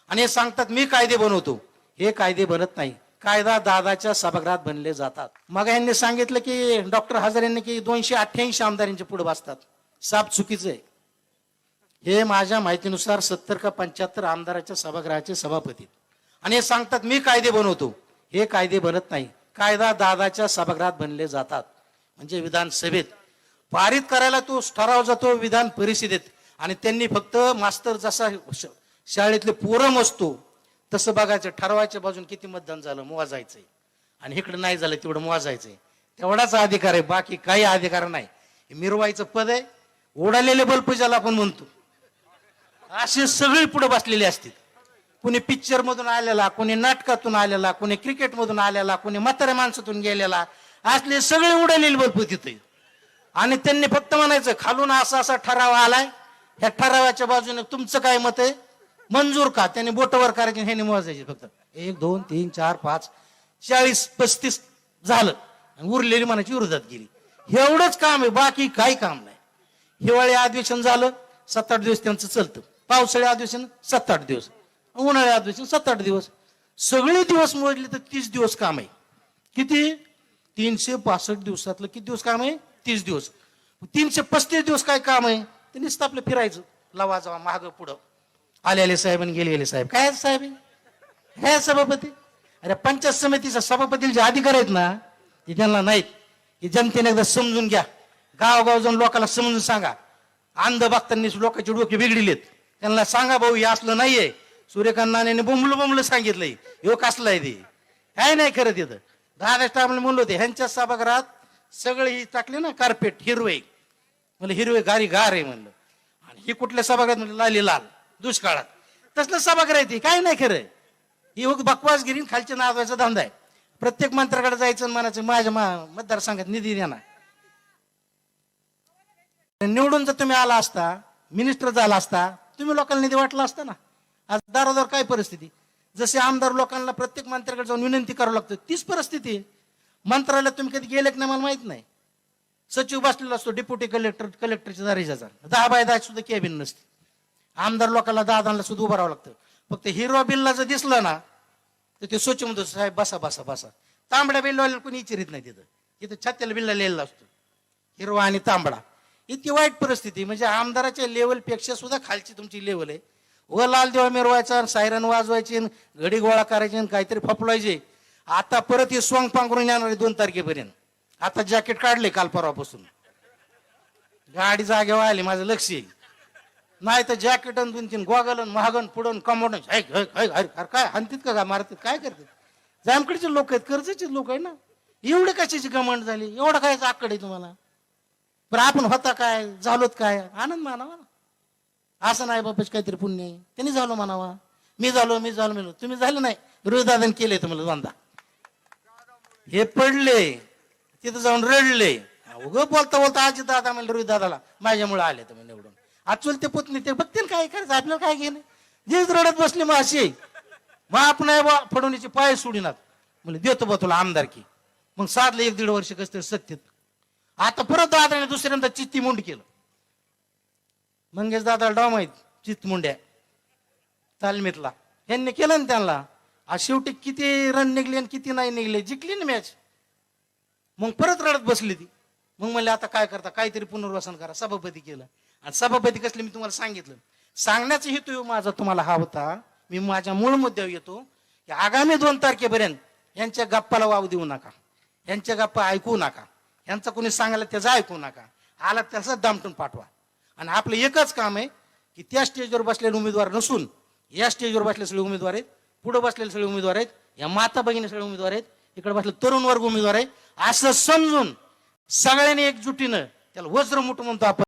आणि हे सांगतात मी कायदे बनवतो. हे कायदे बनत नाही. कायदा दादाच्या सभागृहात बनले जातात. मग यांनी सांगितलं की डॉक्टर हजारे यांनी की 288 आमदारांचे पुढे बसतात. साप चुकीचं आहे. हे माझ्या माहितीनुसार 70 का 75 आमदाराच्या सभागृहाचे सभापती आणि हे सांगतात मी कायदे बनवतो. हे कायदे बनत नाही. कायदा दादाच्या सभागृहात बनले जातात. म्हणजे विधानसभेत पारित करायला तो ठराव जातो विधान परिषदेत आणि त्यांनी फक्त मास्तर जसा शाळेतले पोरं मोजतो तसं बघायचं. ठरवायच्या बाजून किती मतदान झालं मोजायचंय आणि इकडे नाही झालं तेवढं मोजायचंय. तेवढाच अधिकार आहे. बाकी काही अधिकार नाही. मिरवायचं पद आहे. उडालेले बल्ब ज्याला आपण म्हणतो असे सगळे पुढे बसलेले असतील. कोणी पिक्चर मधून आलेला, कोणी नाटकातून आलेला, कोणी क्रिकेट मधून आलेला, कोणी म्हाताऱ्या माणसातून गेलेला, असले सगळे उडालेले बल्ब तिथे. आणि त्यांनी फक्त म्हणायचं खालून असा असा ठराव आलाय, ह्या ठरावाच्या बाजूने तुमचं काय मत आहे, मंजूर का. त्यांनी बोटवर करायचे, हे मोजायचे फक्त 1 2 3 4 5 40 35 झालं आणि उरलेली म्हणायची विरोधात गेली. एवढंच काम आहे. बाकी काही काम नाही. हिवाळी अधिवेशन झालं 7-8 दिवस त्यांचं चालतं. पावसाळी अधिवेशन 7-8 दिवस. उन्हाळी अधिवेशन 7-8 दिवस. सगळे दिवस मोजले तर 30 दिवस काम आहे. किती 365 दिवसातलं किती दिवस काम आहे 30 दिवस. 335 दिवस काय काम आहे ते नुसतं आपलं फिरायचं. लावा जावा माग पुढं आले साहेब आणि गेले साहेब. काय साहेब हे सभापती. अरे पंचायत समितीच्या सभापतीचे जे अधिकार आहेत ना ते त्यांना नाहीत. हे जनतेने एकदा समजून घ्या. गावगाव जाऊन लोकांना समजून सांगा. अंध भक्तांनी लोकांचे डोके बिघडिलेत. त्यांना सांगा भाऊ हे असलं नाहीये. सूर्यकांत नाण्याने बोंबलं सांगितलंय. ह्यो कसलाय ते काय नाही खरं. तिथं 10 टायमाला म्हणलं होते ह्यांच्या सभागृहात सगळे ही टाकले ना कार्पेट हिरवे. म्हणलं हिरवे गारी गार आहे म्हणलं. आणि ही कुठल्या सभागृहात म्हणलं लाली लाल दुष्काळात. तसलं सभागृह आहे ते काय नाही खरं. ही बकवासगिरी खालच्या नावाचा धंदा आहे. प्रत्येक मंत्र्याकडे जायचं आणि म्हणायचं माझ्या मतदारसंघात निधी द्या ना. निवडून जर तुम्ही आला असता मिनिस्टर झाला असता तुम्ही लोकांना निधी वाटला असता ना. आज दारोदार काय परिस्थिती. जसे आमदार लोकांना प्रत्येक मंत्र्याकडे जाऊन विनंती करावं लागतं तीच परिस्थिती आहे. मंत्रालयात तुम्ही कधी गेले की नाही मला माहित नाही. सचिव बसलेला असतो डेप्युटी कलेक्टरच्या दारीचा 10 बाय 10 सुद्धा कॅबिन नसते. आमदार लोकांना दादांना सुद्धा उभं राहावं लागतं. फक्त हिरवा बिल्ला जर दिसलं ना तर ते सचिव म्हणतो साहेब बसा बसा बसा. तांबड्या बिल्लावाल्याला कोणी विचारित नाही. तिथं छात्याला बिल्ला लिहिलेला असतो हिरवा आणि तांबडा. इतकी वाईट परिस्थिती. म्हणजे आमदाराच्या लेवलपेक्षा सुद्धा खालची तुमची लेवल आहे. व लाल देवा मिरवायचा, सायरन वाजवायचे, घडी गोळा करायचे, काहीतरी फपलायचे. आता परत हे स्वांग पांघरून येणार आहे 2 तारखेपर्यंत. आता जॅकेट काढले काल परवापासून. गाडी जागेवर आली माझं लक्ष येईल नाही तर जॅकेट 2-3 गोगल महागन पुढून कमवून काय हानतीत का मारतात काय करतात. जामकडचे लोक आहेत कर्जचे लोक आहे ना. एवढे कशाची गमंड झाली. एवढं काय आकड आहे तुम्हाला. पण आपण होता काय झालोत काय आनंद मानावा ना. असं नाही बाबाच काहीतरी पुण्य आहे त्यांनी झालो म्हणावा. मी झालो म्हणलो तुम्ही झालं नाही. रोहिदादान केले तुम्हाला दोनदा. हे पडले तिथं जाऊन रडले. उगं बोलता आजी दादा म्हणलं रोहित दादाला माझ्यामुळे आले तर निवडून. आज चुलते पुतणी ते बघतील काय करायचं आपल्याला काय घेणं. जेच रडत बसले मग अशी मग आपण फडवणीचे पाय सोडिनात म्हणजे देतो बा तुला आमदारकी. मग साधलं 1-1.5 वर्ष कसं तरी सत्तेत. आता परत दादाने दुसऱ्यांदा चित्ती मुंड केलं. मंगेश दादा डाव माहित चित्तमुंड्या तालमीतला यांनी केलं ना त्यांना. आज शेवटी किती रन निघले आणि किती नाही निघले जिंकली ना मॅच. मग परत रडत बसली ती. मग म्हणले आता काय करता काहीतरी पुनर्वसन करा. सभापती केलं. आणि सभापती कसले मी तुम्हाला सांगितलं. सांगण्याचा हेतू माझा तुम्हाला हा होता. मी माझ्या मूळ मुद्द्यावर येतो की आगामी 2 तारखेपर्यंत यांच्या गप्पाला वाव देऊ नका. यांच्या गप्पा ऐकू नका. यांचा कोणी सांगायला त्याचा ऐकू नका. आला त्याचा दामटून पाठवा. आणि आपलं एकच काम आहे की त्या स्टेजवर बसलेले उमेदवार नसून या स्टेजवर बसलेले सगळे उमेदवार आहेत. पुढे बसलेले सगळे उमेदवार आहेत. या माता भगिनी सगळे उमेदवार आहेत. इकडे बसले तरुण वर्ग उमेदवार आहे. असं समजून सगळ्यांनी एकजुटीनं त्याला वज्र मुठ म्हणतो आपण.